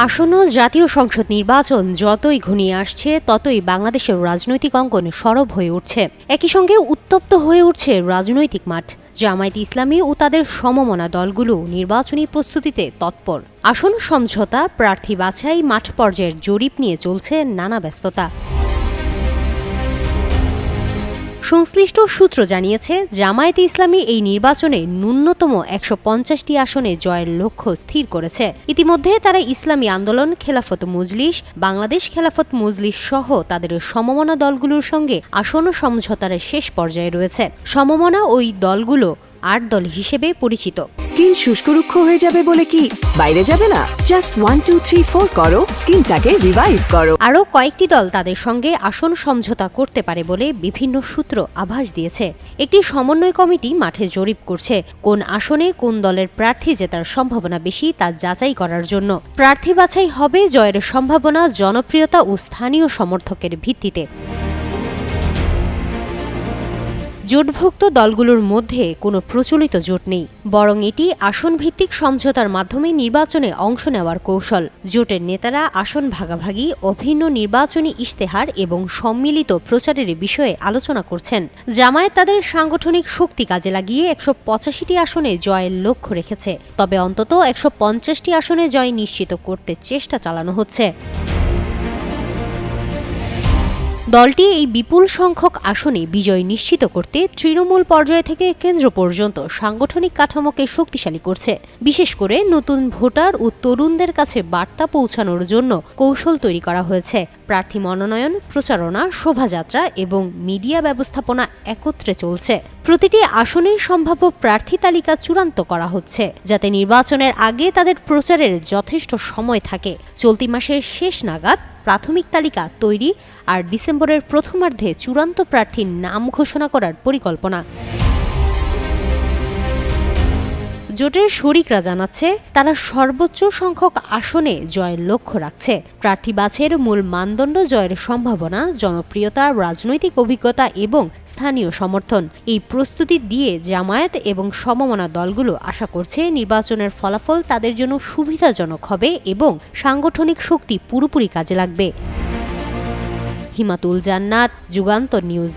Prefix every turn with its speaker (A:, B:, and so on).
A: আসন্ন জাতীয় সংসদ নির্বাচন যতই ঘনিয়ে আসছে ততই বাংলাদেশের রাজনৈতিক অঙ্গন সরব হয়ে উঠছে। একই সঙ্গে উত্তপ্ত হয়ে উঠছে রাজনৈতিক মাঠ। জামায়াতে ইসলামী ও তাদের সমমনা দলগুলো নির্বাচনী প্রস্তুতিতে তৎপর। আসন সমঝোতা, প্রার্থী বাছাই, মাঠ পর্যায়ের জরিপ নিয়ে চলছে নানা ব্যস্ততা। সংশ্লিষ্ট সূত্র জানিয়েছে, জামায়াতে ইসলামী এই নির্বাচনে ন্যূনতম ১৫০টি আসনে জয়ের লক্ষ্য স্থির করেছে। ইতিমধ্যে তারা ইসলামী আন্দোলন, খেলাফত মজলিস, বাংলাদেশ খেলাফত মজলিস সহ তাদের সমমনা দলগুলোর সঙ্গে আসন সমঝোতার শেষ পর্যায়ে রয়েছে। সমমনা ওই দলগুলো ৮ দল হিসেবে পরিচিত।
B: স্কিন শুষ্ক রুক্ষ হয়ে যাবে বলে কি বাইরে যাবে না? জাস্ট 1 2 3 4 করো, স্কিনটাকে রিভাইভ করো।
A: আরও কয়েকটি দল তাদের সঙ্গে আসন সমঝোতা করতে পারে বলে বিভিন্ন সূত্র আভাস দিয়েছে। একটি সমন্বয় কমিটি মাঠে জরিপ করছে কোন আসনে কোন দলের প্রার্থী জেতার সম্ভাবনা বেশি তা যাচাই করার জন্য। প্রার্থী বাছাই হবে জয়ের সম্ভাবনা, জনপ্রিয়তা ও স্থানীয় সমর্থকের ভিত্তিতে। জোটভুক্ত দলগুলোর মধ্যে কোনো প্রচলিত জোট নেই, বরং এটি আসন ভিত্তিক সমঝোতার মাধ্যমে নির্বাচনে অংশ নেওয়ার কৌশল। জোটের নেতারা আসন ভাগাভাগি, অভিন্ন নির্বাচনী ইশতেহার এবং সম্মিলিত প্রচারের বিষয়ে আলোচনা করছেন। জামায়াত তাদের সাংগঠনিক শক্তি কাজে লাগিয়ে ১৮৫টি আসনে জয়ের লক্ষ্য রেখেছে, তবে অন্তত ১৫০টি আসনে জয় নিশ্চিত করতে চেষ্টা চালানো হচ্ছে। দলটি এই বিপুল সংখ্যক আসনে বিজয় নিশ্চিত করতে তৃণমূল পর্যায় থেকে কেন্দ্র পর্যন্ত সাংগঠনিক কাঠামোকে শক্তিশালী করছে। বিশেষ করে নতুন ভোটার ও তরুণদের কাছে বার্তা পৌঁছানোর জন্য কৌশল তৈরি করা হয়েছে। প্রার্থী মনোনয়ন, প্রচারণা, শোভাযাত্রা এবং মিডিয়া ব্যবস্থাপনা একত্রে চলছে। প্রতিটি আসনের সম্ভাব্য প্রার্থী তালিকা চূড়ান্ত করা হচ্ছে, যাতে নির্বাচনের আগে তাদের প্রচারের যথেষ্ট সময় থাকে। চলতি মাসের শেষ নাগাদ প্রাথমিক তালিকা তৈরি আর ডিসেম্বরের প্রথমার্ধে চূড়ান্ত প্রার্থীর নাম ঘোষণা করার পরিকল্পনা। জোটের শরিকরা জানাচ্ছে, তারা সর্বোচ্চ সংখ্যক আসনে জয়ের লক্ষ্য রাখছে। প্রার্থী বাছাইয়ের মূল মানদণ্ড জয়ের সম্ভাবনা, জনপ্রিয়তা, রাজনৈতিক অভিজ্ঞতা এবং স্থানীয় সমর্থন। এই প্রস্তুতি দিয়ে জামায়াত এবং সমমনা দলগুলো আশা করছে নির্বাচনের ফলাফল তাদের জন্য সুবিধাজনক হবে এবং সাংগঠনিক শক্তি পুরোপুরি কাজে লাগবে। হিমাতুল জান্নাত, যুগান্তর নিউজ।